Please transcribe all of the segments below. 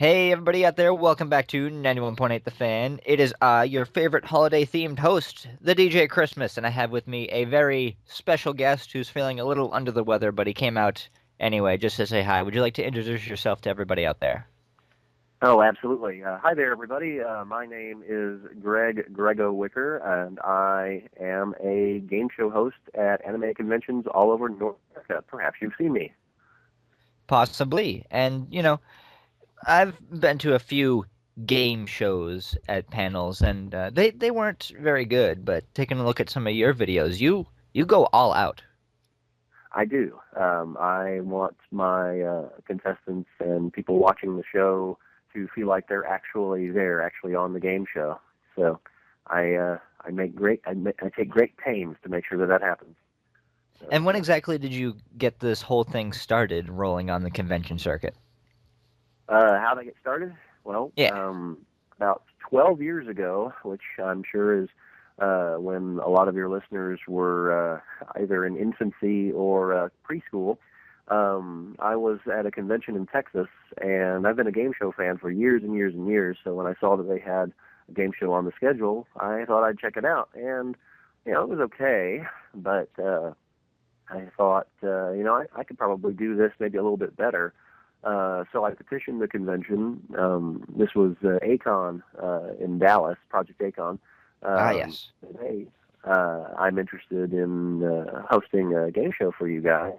Hey, everybody out there, welcome back to 91.8 The Fan. It is your favorite holiday-themed host, the DJ Christmas, and I have with me a very special guest who's feeling a little under the weather, but he came out anyway just to say hi. Would you like to introduce yourself to everybody out there? Oh, absolutely. Hi there, everybody. My name is Grego Wicker, and I am a game show host at anime conventions all over North America. Perhaps you've seen me. Possibly. And, I've been to a few game shows at panels, and they weren't very good, but taking a look at some of your videos, you go all out. I do. I want my contestants and people watching the show to feel like they're actually there, actually on the game show. So I take great pains to make sure that that happens. So And when yeah. exactly did you get this whole thing started rolling on the convention circuit? How did I get started? Well, Yeah. about 12 years ago, which I'm sure is when a lot of your listeners were either in infancy or preschool. I was at a convention in Texas, and I've been a game show fan for years and years and years. So when I saw that they had a game show on the schedule, I thought I'd check it out. And, it was okay, but I thought, I could probably do this maybe a little bit better. So I petitioned the convention. This was Acon in Dallas, Project Acon. Ah, Um, yes. hey, I'm interested in hosting a game show for you guys.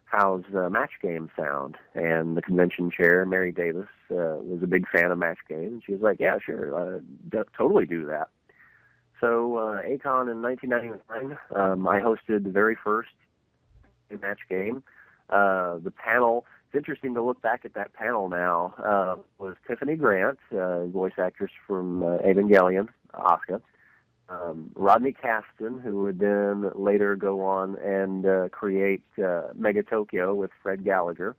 How's Match Game sound? And the convention chair, Mary Davis, was a big fan of Match Game. And she was like, yeah, sure, totally do that. So Acon in 1999, I hosted the very first match game. The panel, it's interesting to look back at that panel now, was Tiffany Grant, voice actress from Evangelion, Asuka. Rodney Caston, who would then later go on and create Mega Tokyo with Fred Gallagher.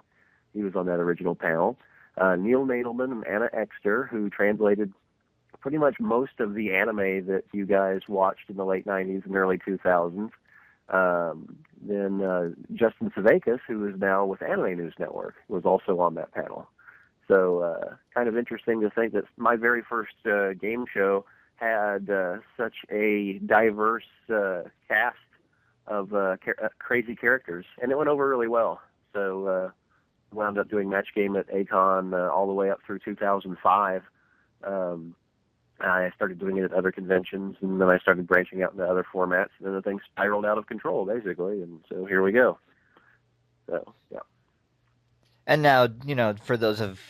He was on that original panel. Neil Nadelman and Anna Exter, who translated pretty much most of the anime that you guys watched in the late 90s and early 2000s. Then Justin Savakis, who is now with Anime News Network, was also on that panel. So kind of interesting to think that my very first game show had such a diverse cast of crazy characters, and it went over really well. So wound up doing Match Game at Acon all the way up through 2005. Um, I started doing it at other conventions, and then I started branching out into other formats, and then the thing spiraled out of control, basically, and so here we go. So, yeah. And now, for those of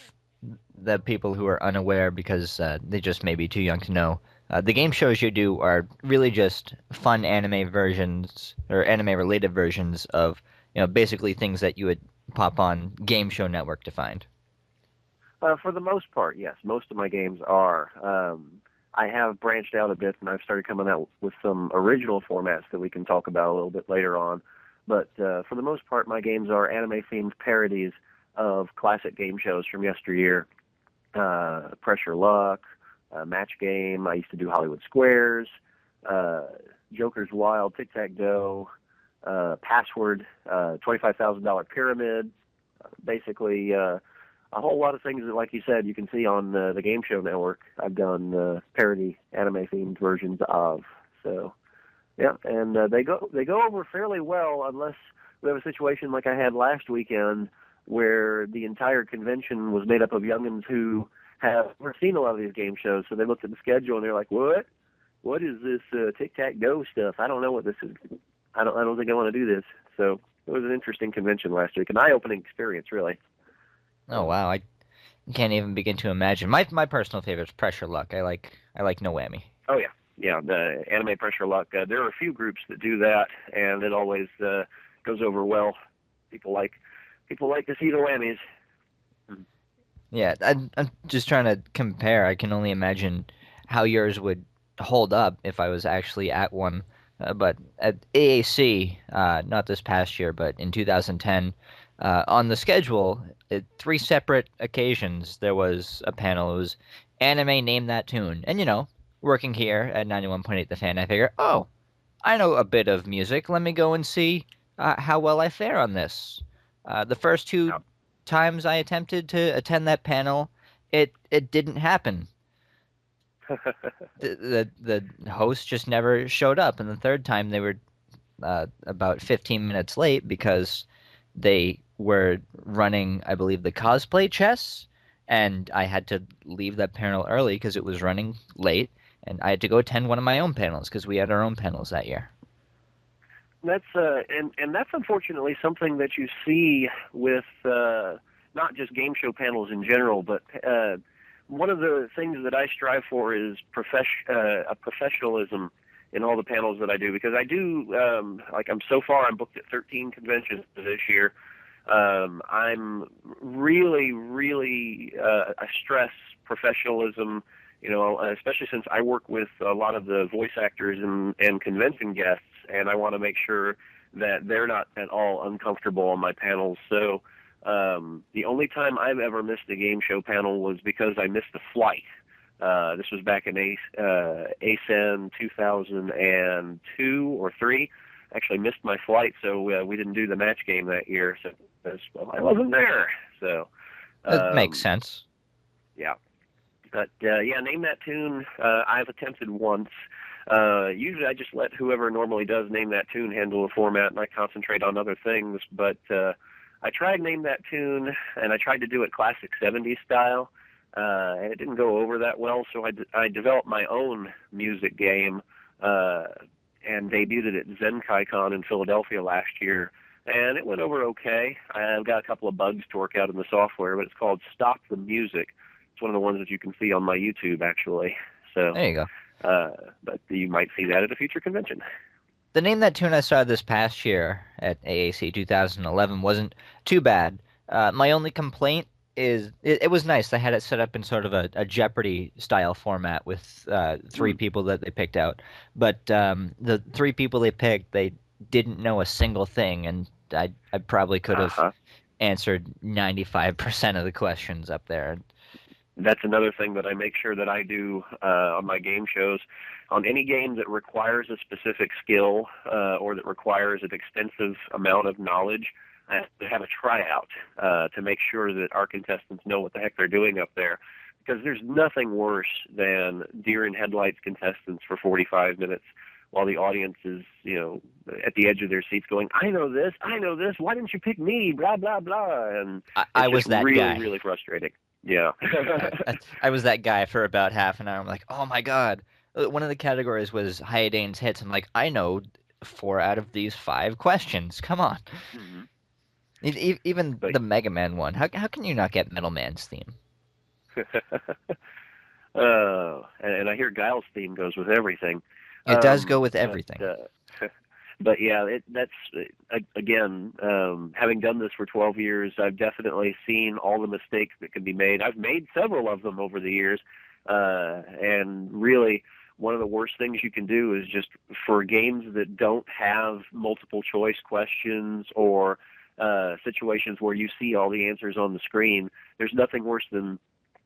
the people who are unaware because they just may be too young to know, the game shows you do are really just fun anime versions or anime-related versions of, basically things that you would pop on Game Show Network to find. For the most part, yes, most of my games are. I have branched out a bit, and I've started coming out with some original formats that we can talk about a little bit later on. But for the most part, my games are anime-themed parodies of classic game shows from yesteryear. Pressure Luck, Match Game. I used to do Hollywood Squares, uh, Joker's Wild, Tic Tac Doe, Password, $25,000 Pyramid. Basically, a whole lot of things that, like you said, you can see on the Game Show Network. I've done parody anime themed versions of. So yeah, and they go over fairly well unless we have a situation like I had last weekend where the entire convention was made up of youngins who have never seen a lot of these game shows. So they looked at the schedule and they're like, "What? What is this tic tac toe stuff? I don't know what this is. I don't think I want to do this." So it was an interesting convention last week, an eye-opening experience, really. Oh wow, I can't even begin to imagine. My personal favorite is Pressure Luck. I like No Whammy. Oh yeah, yeah. The anime pressure luck. There are a few groups that do that, and it always goes over well. People like people like to see the whammies. Yeah, I'm just trying to compare. I can only imagine how yours would hold up if I was actually at one. But at AAC, not this past year, but in 2010, on the schedule, three separate occasions, there was a panel. It was anime, name that tune. And, working here at 91.8 The Fan, I figure, oh, I know a bit of music. Let me go and see how well I fare on this. The first two Yeah. times I attempted to attend that panel, It didn't happen. The host just never showed up, and the third time they were about 15 minutes late because they were running, I believe, the cosplay chess, and I had to leave that panel early because it was running late, and I had to go attend one of my own panels because we had our own panels that year. That's and that's unfortunately something that you see with not just game show panels in general, but one of the things that I strive for is a professionalism in all the panels that I do, because I do like I'm booked at 13 conventions this year. I'm really I stress professionalism, especially since I work with a lot of the voice actors and convention guests, and I want to make sure that they're not at all uncomfortable on my panels. So the only time I've ever missed a game show panel was because I missed a flight. This was back in ASEN 2002 or 3. Actually missed my flight, so we didn't do the match game that year. So well, I wasn't there. So It makes um, sense. yeah, but yeah, name that tune. I've attempted once. Usually, I just let whoever normally does name that tune handle the format, and I concentrate on other things. But I tried name that tune, and I tried to do it classic '70s style, and it didn't go over that well. So I developed my own music game and debuted it at ZenkaiCon in Philadelphia last year. And it went over okay. I've got a couple of bugs to work out in the software, but it's called Stop the Music. It's one of the ones that you can see on my YouTube, actually. So, There you go. uh, but you might see that at a future convention. The name that tune I saw this past year at AAC 2011 wasn't too bad. My only complaint is it was nice. They had it set up in sort of a Jeopardy style format with three Mm. people that they picked out. But the three people they picked, they didn't know a single thing, and I probably could have Uh-huh. answered 95% of the questions up there. That's another thing that I make sure that I do on my game shows. On any game that requires a specific skill or that requires an extensive amount of knowledge, I have to have a tryout to make sure that our contestants know what the heck they're doing up there. Because there's nothing worse than deer in headlights contestants for 45 minutes while the audience is, at the edge of their seats going, I know this, why didn't you pick me, blah, blah, blah. And I it's just was that really, guy. really frustrating. Yeah. I was that guy for about half an hour. I'm like, oh my God. One of the categories was Hydane's hits. I'm like, I know four out of these five questions. Come on. Mhm. Even But the Mega Man one. How can you not get Metal Man's theme? and I hear Guile's theme goes with everything. It does go with But everything. but yeah, that's again, having done this for 12 years, I've definitely seen all the mistakes that can be made. I've made several of them over the years, and really, one of the worst things you can do is just for games that don't have multiple choice questions or situations where you see all the answers on the screen. There's nothing worse than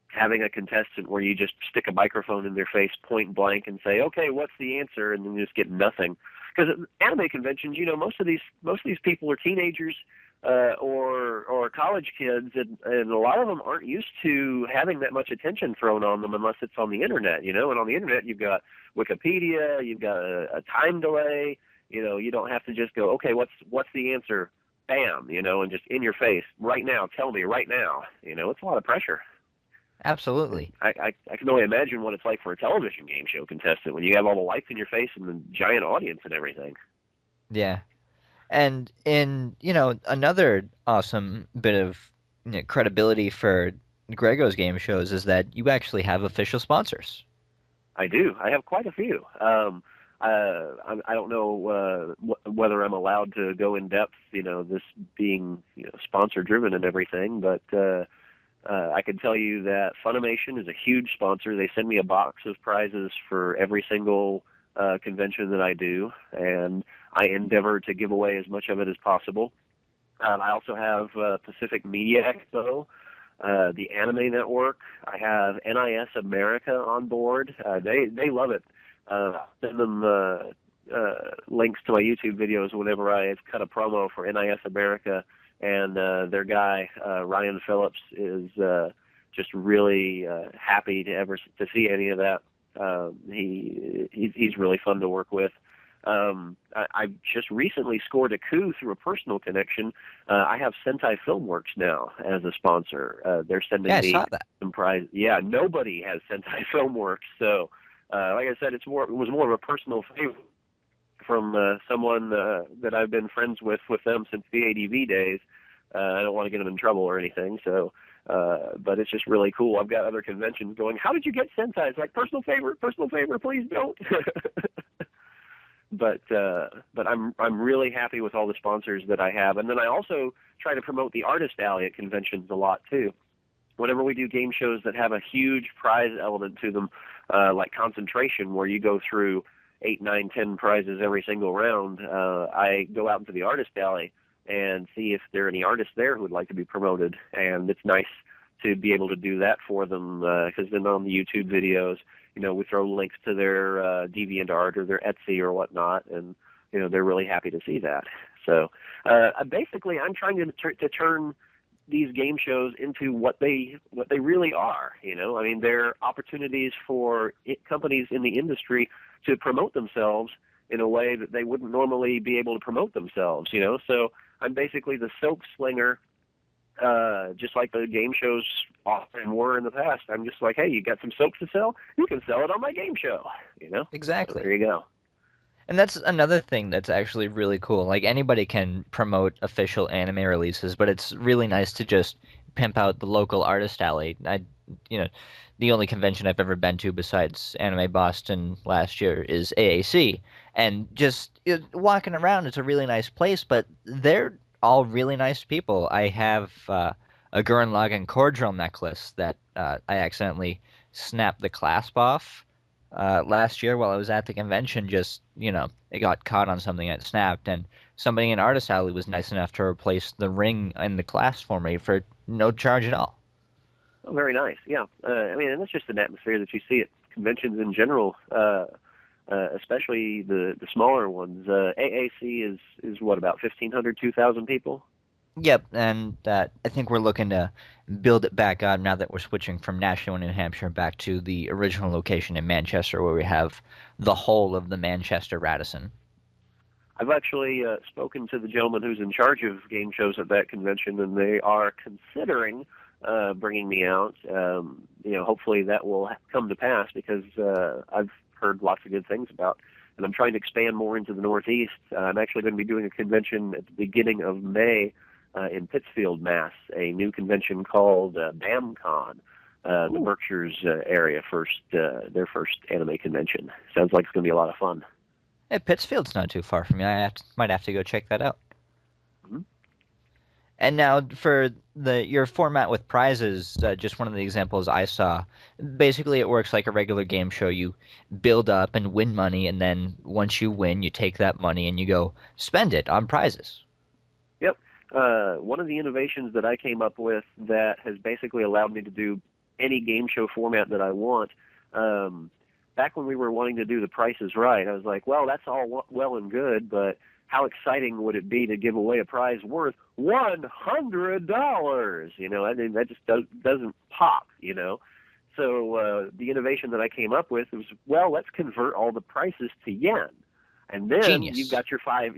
having a contestant where you just stick a microphone in their face point blank and say, "Okay, what's the answer?" and then you just get nothing. Because at anime conventions, most of these people are teenagers or college kids, and a lot of them aren't used to having that much attention thrown on them unless it's on the internet, And on the internet, you've got Wikipedia, you've got a time delay. You don't have to just go, "Okay, what's the answer?" Bam, and just in your face right now. Tell me right now. It's a lot of pressure. And Absolutely. I can only imagine what it's like for a television game show contestant when you have all the lights in your face and the giant audience and everything. Yeah. And in another awesome bit of credibility for Grego's game shows is that you actually have official sponsors. I do. I have quite a few. I don't know whether I'm allowed to go in depth. This being sponsor driven and everything, but I can tell you that Funimation is a huge sponsor. They send me a box of prizes for every single convention that I do, and I endeavor to give away as much of it as possible. I also have Pacific Media Expo, the Anime Network. I have NIS America on board. They love it. I send them links to my YouTube videos whenever I cut a promo for NIS America, and their guy Ryan Phillips is just really happy to see any of that. He's really fun to work with. I just recently scored a coup through a personal connection. I have Sentai Filmworks now as a sponsor. They're Yeah, sending I me saw that. some prize. Yeah, nobody has Sentai Filmworks, so like I said, it was more of a personal favor from someone that I've been friends with them since the ADV days. I don't want to get them in trouble or anything, so but it's just really cool. I've got other conventions going, how did you get Sentai? It's like, personal favor, please don't. But I'm really happy with all the sponsors that I have, and then I also try to promote the Artist Alley at conventions a lot too. Whenever we do game shows that have a huge prize element to them, like Concentration, where you go through 8, 9, 10 prizes every single round, I go out into the Artist Alley and see if there are any artists there who would like to be promoted, and it's nice to be able to do that for them, because then on the YouTube videos, we throw links to their DeviantArt or their Etsy or whatnot, and they're really happy to see that. So basically, I'm trying to turn these game shows into what they really are. I mean, they're opportunities for companies in the industry to promote themselves in a way that they wouldn't normally be able to promote themselves. So I'm basically the soap slinger, just like the game shows often were in the past. I'm just like, hey, you got some soaps to sell? You can sell it on my game show. So Exactly. there you go. And that's another thing that's actually really cool. Like anybody can promote official anime releases, but it's really nice to just pimp out the local artist alley. You know, the only convention I've ever been to besides Anime Boston last year is AAC, and just walking around, it's a really nice place. But they're all really nice people. I have a Gurren Lagann cordial necklace that I accidentally snapped the clasp off last year while I was at the convention. Just it got caught on something that snapped, and somebody in Artist Alley was nice enough to replace the ring and the clasp for me for no charge at all. Oh, very nice. Yeah. I mean, and that's just an atmosphere that you see at conventions in general, especially the smaller ones. AAC is what, about 1,500, 2,000 people? Yep, and I think we're looking to build it back up now that we're switching from Nashua, New Hampshire, back to the original location in Manchester, where we have the whole of the Manchester Radisson. I've actually spoken to the gentleman who's in charge of game shows at that convention, and they are considering bringing me out. Hopefully that will come to pass, because I've heard lots of good things about, and I'm trying to expand more into the Northeast. I'm actually going to be doing a convention at the beginning of May in Pittsfield, Mass. A new convention called BAMCon. The Berkshires area their first anime convention. Sounds like it's going to be a lot of fun. Hey, Pittsfield's not too far from me. Might have to go check that out. Mm-hmm. And now for your format with prizes, just one of the examples I saw. Basically, it works like a regular game show. You build up and win money, and then once you win, you take that money and you go spend it on prizes. Yep. One of the innovations that I came up with that has basically allowed me to do any game show format that I want. Back when we were wanting to do The Price is Right, I was like, well, that's all well and good, but how exciting would it be to give away a prize worth $100? I mean, that just doesn't pop. So the innovation that I came up with was, well, let's convert all the prices to yen. And then Genius. you've got your 5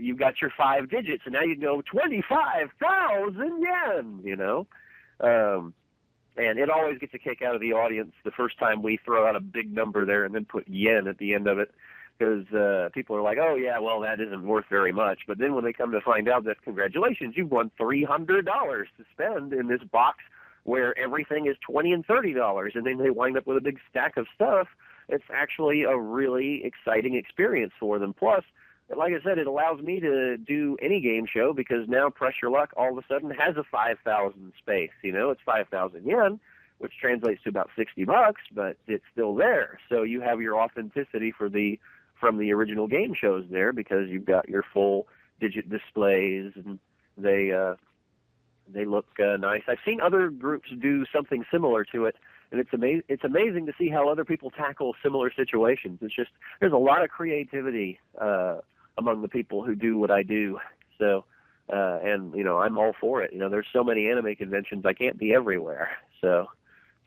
digits, and now you go 25,000 yen. And it always gets a kick out of the audience the first time we throw out a big number there and then put yen at the end of it, because people are like, oh yeah, well, that isn't worth very much. But then when they come to find out that, congratulations, you've won $300 to spend in this box where everything is $20 and $30, and then they wind up with a big stack of stuff, it's actually a really exciting experience for them. Plus, like I said, it allows me to do any game show, because now Press Your Luck all of a sudden has a 5,000 space. It's 5,000 yen, which translates to about $60, but it's still there. So you have your authenticity from the original game shows there, because you've got your full digit displays, and they look nice. I've seen other groups do something similar to it, and it's amazing to see how other people tackle similar situations. It's just, there's a lot of creativity among the people who do what I do. So, and I'm all for it. There's so many anime conventions, I can't be everywhere. So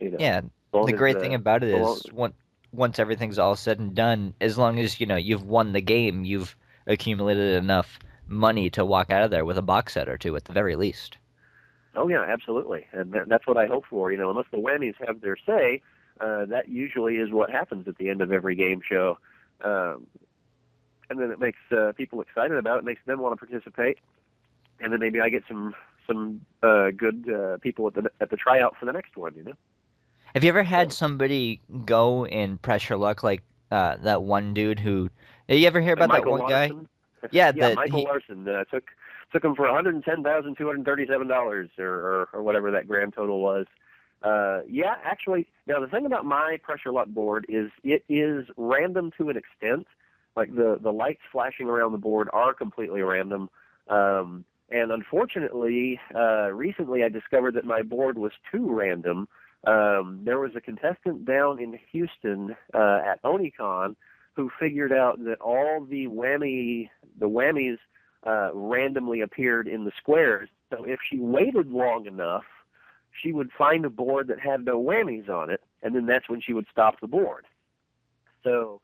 You know, Yeah, as the long as great thing about it so is long, once everything's all said and done, as long as you've won the game, you've accumulated enough money to walk out of there with a box set or two at the very least. oh yeah, absolutely, and that's what I hope for. You know, unless the whammies have their say, that usually is what happens at the end of every game show, um, and then it makes people excited about it, makes them want to participate, and then maybe I get some good people at the tryout for the next one. You know, Have you ever had so somebody go in pressure luck like that one dude who? You ever hear like about that Michael one guy? Larson. Yeah, Yeah, that Michael he. Larson took him for $110,237 or whatever that grand total was. Yeah, actually, now the thing about my pressure luck board is it is random to an extent. Like the lights flashing around the board are completely random. And unfortunately, recently I discovered that my board was too random. There was a contestant down in Houston at OniCon who figured out that all the whammies randomly appeared in the squares. So if she waited long enough, she would find a board that had no whammies on it, and then that's when she would stop the board. So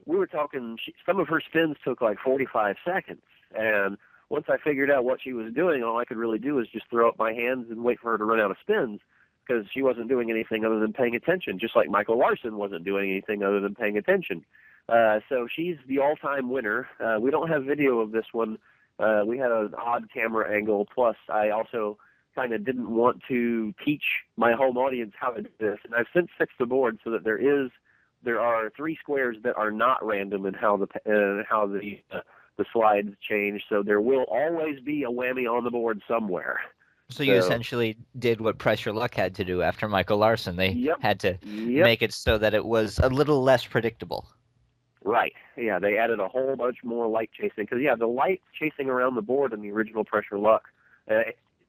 we were talking, some of her spins took like 45 seconds, and once I figured out what she was doing, all I could really do was just throw up my hands and wait for her to run out of spins because she wasn't doing anything other than paying attention, just like Michael Larson wasn't doing anything other than paying attention. So she's the all-time winner. We don't have video of this one. We had an odd camera angle. Plus, I also kind of didn't want to teach my home audience how to do this, and I've since fixed the board so that there are three squares that are not random in how the slides change. So there will always be a whammy on the board somewhere. So you So, essentially did what pressure luck had to do after Michael Larson. They yep, had to yep. make it so that it was a little less predictable. Right. Yeah, they added a whole bunch more light chasing because yeah, the light chasing around the board in the original Pressure Luck,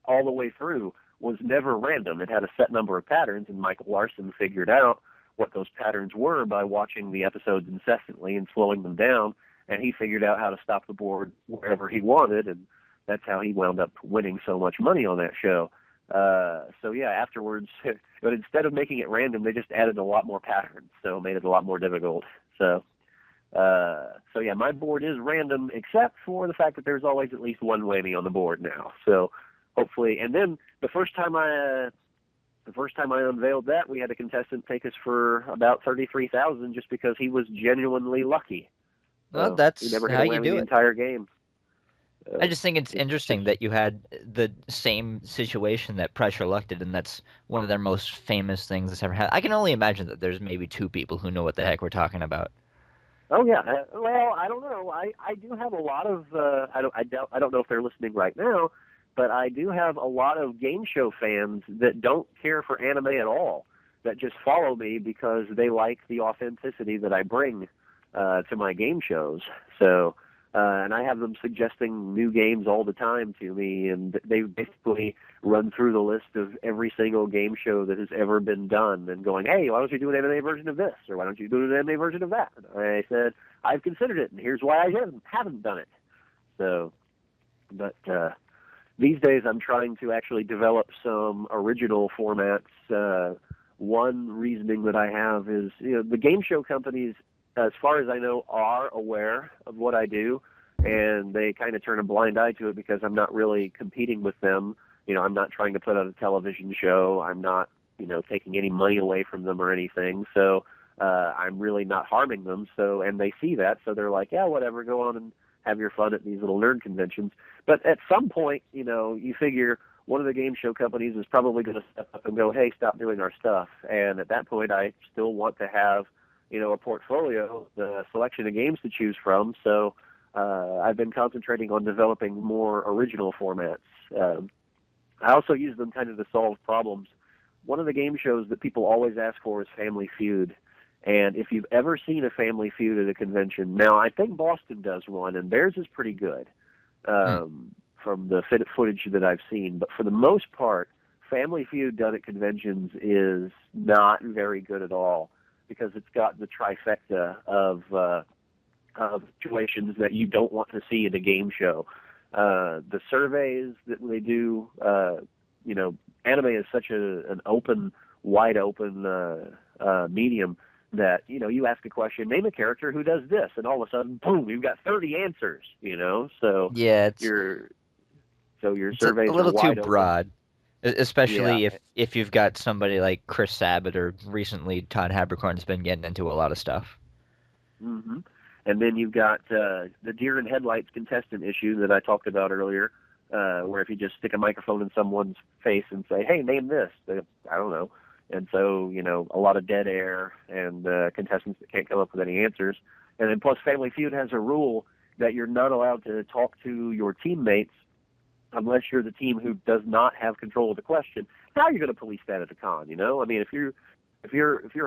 all the way through, was never random. It had a set number of patterns, and Michael Larson figured out what those patterns were by watching the episodes incessantly and slowing them down, and he figured out how to stop the board wherever he wanted, and that's how he wound up winning so much money on that show. So yeah, afterwards, but instead of making it random, they just added a lot more patterns, so it made it a lot more difficult. So yeah, my board is random except for the fact that there's always at least one whammy on the board now. So hopefully, and then the first time I unveiled that, we had a contestant take us for about 33,000 just because he was genuinely lucky. Well, So he that's never hit how a you whammy do the it. entire game. I So just think it's just interesting that you had the same situation that Pressure Luck did, and that's one of their most famous things that's ever had. I can only imagine that there's maybe two people who know what the heck we're talking about. oh yeah. Well, I don't know. I do have a lot of I don't know if they're listening right now, but I do have a lot of game show fans that don't care for anime at all, that just follow me because they like the authenticity that I bring to my game shows. So and I have them suggesting new games all the time to me, and they basically run through the list of every single game show that has ever been done and going, hey, why don't you do an anime version of this? Or why don't you do an anime version of that? And I said, I've considered it, and here's why I haven't done it. So, but these days I'm trying to actually develop some original formats. One reasoning that I have is, the game show companies, as far as I know, are aware of what I do, and they kind of turn a blind eye to it because I'm not really competing with them. I'm not trying to put out a television show. I'm not, taking any money away from them or anything. So I'm really not harming them. So, and they see that, so they're like, yeah, whatever, go on and have your fun at these little nerd conventions. But at some point, you figure one of the game show companies is probably going to step up and go, hey, stop doing our stuff. And at that point, I still want to have, a portfolio, the selection of games to choose from. So I've been concentrating on developing more original formats. I also use them kind of to solve problems. One of the game shows that people always ask for is Family Feud. And if you've ever seen a Family Feud at a convention, now I think Boston does one, and theirs is pretty good Hmm. from the footage that I've seen. But for the most part, Family Feud done at conventions is not very good at all because it's got the trifecta of situations that you don't want to see in a game show. The surveys that they do, anime is such an open wide open medium that, you ask a question, name a character who does this, and all of a sudden, boom, you've got 30 answers, so Yeah, your your it's a surveys are little too wide open. broad, Yeah. especially if you've got somebody like Chris Sabat or recently Todd Haberkorn's been getting into a lot of stuff. hmm And then you've got the deer in headlights contestant issue that I talked about earlier, where if you just stick a microphone in someone's face and say, "Hey, name this," I don't know. And so, a lot of dead air and contestants that can't come up with any answers. And then plus, Family Feud has a rule that you're not allowed to talk to your teammates unless you're the team who does not have control of the question. How are you going to police that at the con? I mean, if you're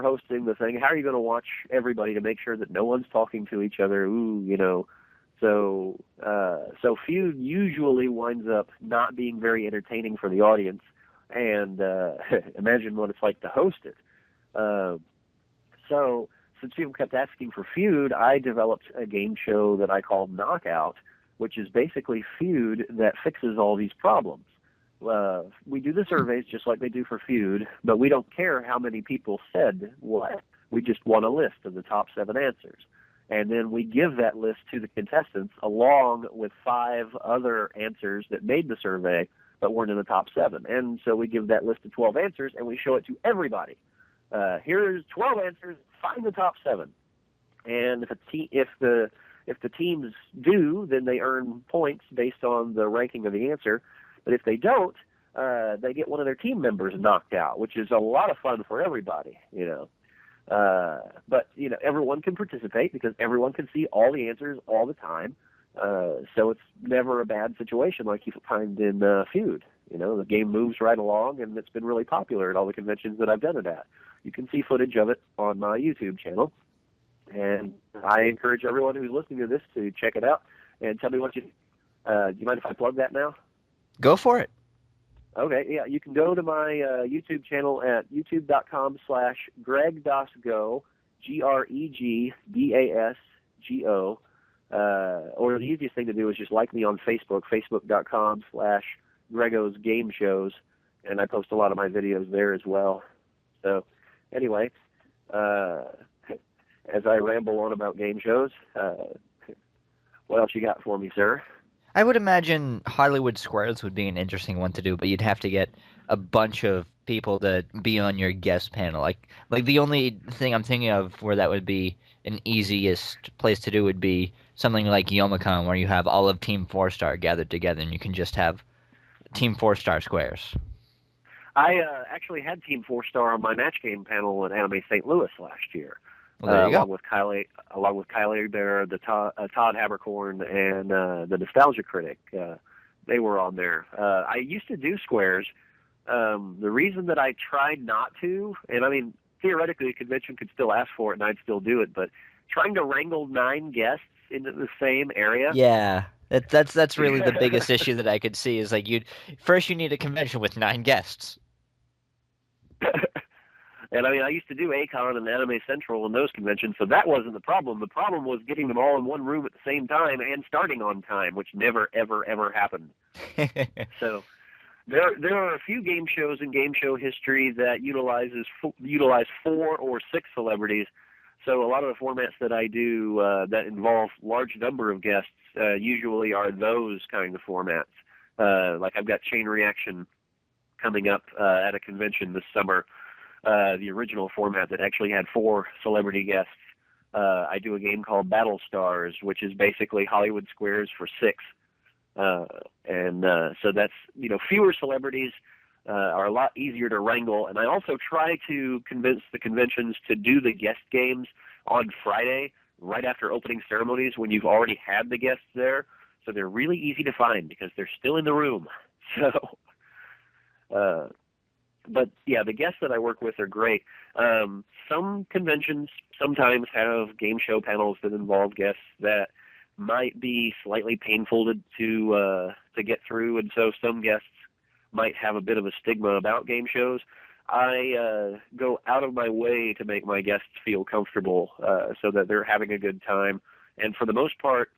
hosting the thing, how are you going to watch everybody to make sure that no one's talking to each other? So feud usually winds up not being very entertaining for the audience, and imagine what it's like to host it. Uh, so since people kept asking for feud, I developed a game show that I called Knockout, which is basically feud that fixes all these problems. We do the surveys just like they do for feud, but we don't care how many people said what. We just want a list of the top 7 answers. And then we give that list to the contestants along with 5 other answers that made the survey but weren't in the top 7. And so we give that list of 12 answers and we show it to everybody. Here's 12 answers, find the top 7. And if the teams do, then they earn points based on the ranking of the answer. But if they don't, they get one of their team members knocked out, which is a lot of fun for everybody. But everyone can participate because everyone can see all the answers all the time. So it's never a bad situation like you find in feud. The game moves right along, and it's been really popular at all the conventions that I've done it at. You can see footage of it on my YouTube channel. And I encourage everyone who's listening to this to check it out and tell me what you. Do you mind if I plug that now? Go for it. Okay, yeah, you can go to my YouTube channel at youtube.com/GregDasGo, GregDasGo, or the easiest thing to do is just like me on Facebook, facebook.com/Gregos Game Shows, and I post a lot of my videos there as well. So, anyway, as I ramble on about game shows, what else you got for me, sir? I would imagine Hollywood Squares would be an interesting one to do, but you'd have to get a bunch of people to be on your guest panel. Like the only thing I'm thinking of where that would be an easiest place to do would be something like Youmacon, where you have all of Team 4-Star gathered together, and you can just have Team 4-Star squares. I actually had Team 4-Star on my match game panel at Anime St. Louis last year, Well, there you along go. with Kylie Bear, Todd Haberkorn, and the Nostalgia Critic. They were on there. I used to do squares. The reason that I tried not to, and I mean, theoretically, a convention could still ask for it, and I'd still do it, but trying to wrangle 9 guests into the same area. Yeah, that's really the biggest issue that I could see is like you need a convention with 9 guests. And I mean, I used to do Acon and Anime Central and those conventions, so that wasn't the problem. The problem was getting them all in one room at the same time and starting on time, which never, ever, ever happened. So there are a few game shows in game show history that utilize 4 or 6 celebrities. So a lot of the formats that I do that involve large number of guests usually are those kind of formats. Like I've got Chain Reaction coming up at a convention this summer. The original format that actually had 4 celebrity guests. I do a game called Battle Stars, which is basically Hollywood Squares for 6. So that's, fewer celebrities are a lot easier to wrangle. And I also try to convince the conventions to do the guest games on Friday, right after opening ceremonies when you've already had the guests there. So they're really easy to find because they're still in the room. But yeah, the guests that I work with are great. Some conventions sometimes have game show panels that involve guests that might be slightly painful to get through, and so some guests might have a bit of a stigma about game shows. I go out of my way to make my guests feel comfortable so that they're having a good time. And for the most part,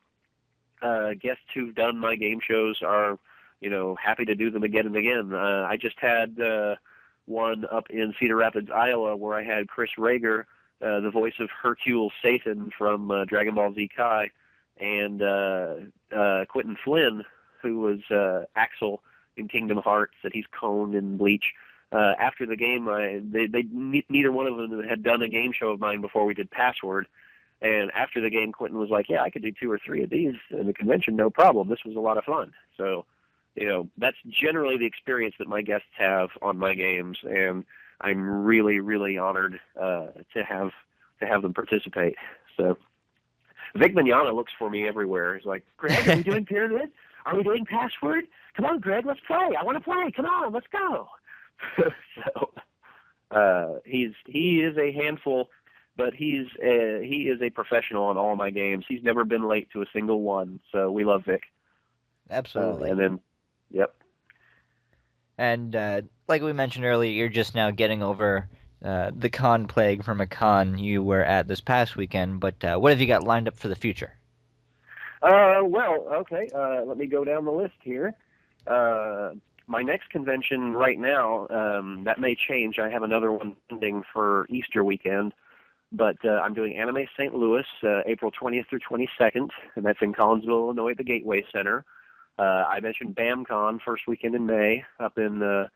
guests who've done my game shows are, happy to do them again and again. I just had one up in Cedar Rapids, Iowa, where I had Chris Rager, the voice of Hercule Sathan from Dragon Ball Z Kai, and Quentin Flynn, who was Axel in Kingdom Hearts, that he's Cone in Bleach. After the game, neither one of them had done a game show of mine before we did Password. And after the game, Quentin was like, "Yeah, I could do 2 or 3 of these in the convention, no problem. This was a lot of fun." So, that's generally the experience that my guests have on my games, and I'm really, really honored to have them participate. So, Vic Mignogna looks for me everywhere. He's like, "Greg, are we doing Pyramid? Are we doing Password? Come on, Greg, let's play. I want to play. Come on, let's go." So he is a handful, but he is a professional on all my games. He's never been late to a single one. So we love Vic. Absolutely. And then, yep. And like we mentioned earlier, you're just now getting over the con plague from a con you were at this past weekend. But what have you got lined up for the future? Well, okay. Let me go down the list here. My next convention right now, that may change. I have another one pending for Easter weekend, but I'm doing Anime St. Louis, April 20th through 22nd, and that's in Collinsville, Illinois, at the Gateway Center. I mentioned BAMCon, first weekend in May, up in the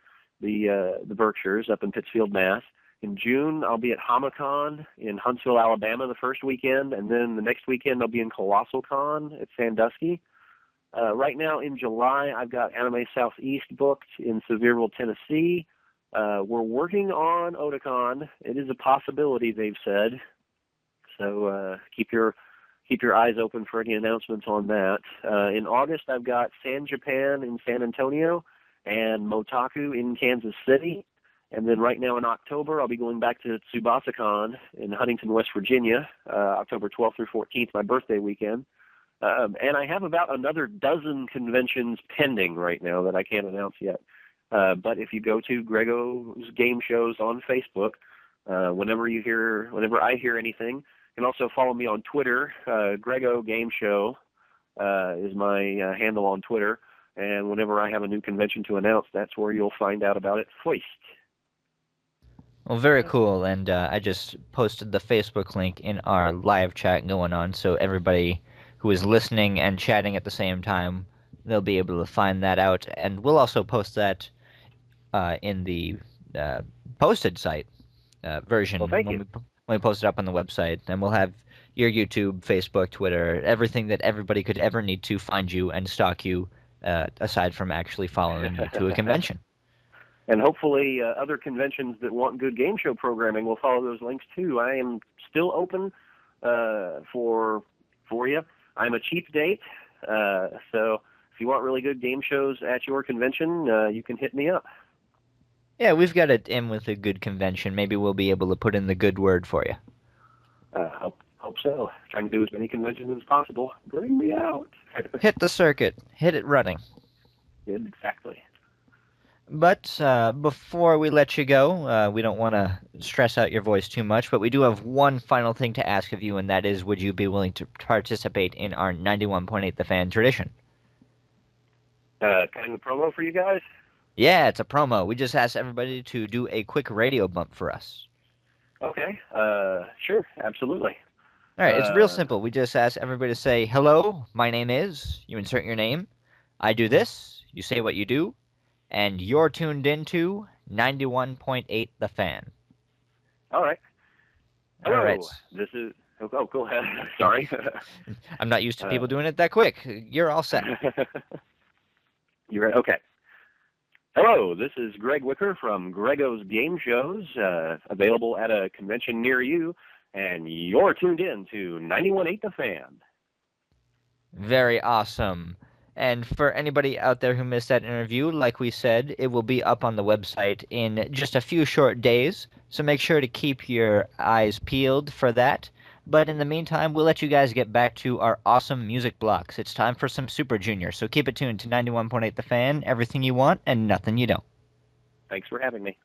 Berkshires, up in Pittsfield, Mass. In June, I'll be at HamaCon in Huntsville, Alabama, the first weekend, and then the next weekend I'll be in Colossal Con at Sandusky. Right now in July, I've got Anime Southeast booked in Sevierville, Tennessee. We're working on Otakon. It is a possibility, they've said. So keep your eyes open for any announcements on that. In August, I've got San Japan in San Antonio and Motaku in Kansas City. And then right now in October, I'll be going back to TsubasaCon in Huntington, West Virginia, October 12th through 14th, my birthday weekend. And I have about another dozen conventions pending right now that I can't announce yet. But if you go to Grego's Game Shows on Facebook, whenever I hear anything, you can also follow me on Twitter. Grego Game Show is my handle on Twitter. And whenever I have a new convention to announce, that's where you'll find out about it first. Well, very cool. And I just posted the Facebook link in our live chat going on, so everybody who is listening and chatting at the same time, they'll be able to find that out. And we'll also post that in the posted site version Well, thank you. when we post it up on the website. And we'll have your YouTube, Facebook, Twitter, everything that everybody could ever need to find you and stalk you, aside from actually following you to a convention. And hopefully other conventions that want good game show programming will follow those links too. I am still open for you. I'm a cheap date, so if you want really good game shows at your convention, you can hit me up. Yeah, we've got it in with a good convention. Maybe we'll be able to put in the good word for you. Hope so. Trying to do as many conventions as possible. Bring me out. Hit the circuit. Hit it running. Exactly. But before we let you go, we don't want to stress out your voice too much, but we do have one final thing to ask of you, and that is, would you be willing to participate in our 91.8 The Fan tradition? Kind of promo for you guys? Yeah, it's a promo. We just asked everybody to do a quick radio bump for us. Okay. Sure. Absolutely. All right, it's real simple. We just ask everybody to say, hello, my name is, you insert your name, I do this, you say what you do, and you're tuned into 91.8 The Fan. All right. Hello. All right. This is... Oh, go ahead. Sorry. I'm not used to people doing it that quick. You're all set. You're right. Okay. Hello, this is Greg Wicker from Grego's Game Shows, available at a convention near you, and you're tuned in to 91.8 The Fan. Very awesome. And for anybody out there who missed that interview, like we said, it will be up on the website in just a few short days, so make sure to keep your eyes peeled for that. But in the meantime, we'll let you guys get back to our awesome music blocks. It's time for some Super Junior, so keep it tuned to 91.8 The Fan, everything you want and nothing you don't. Thanks for having me.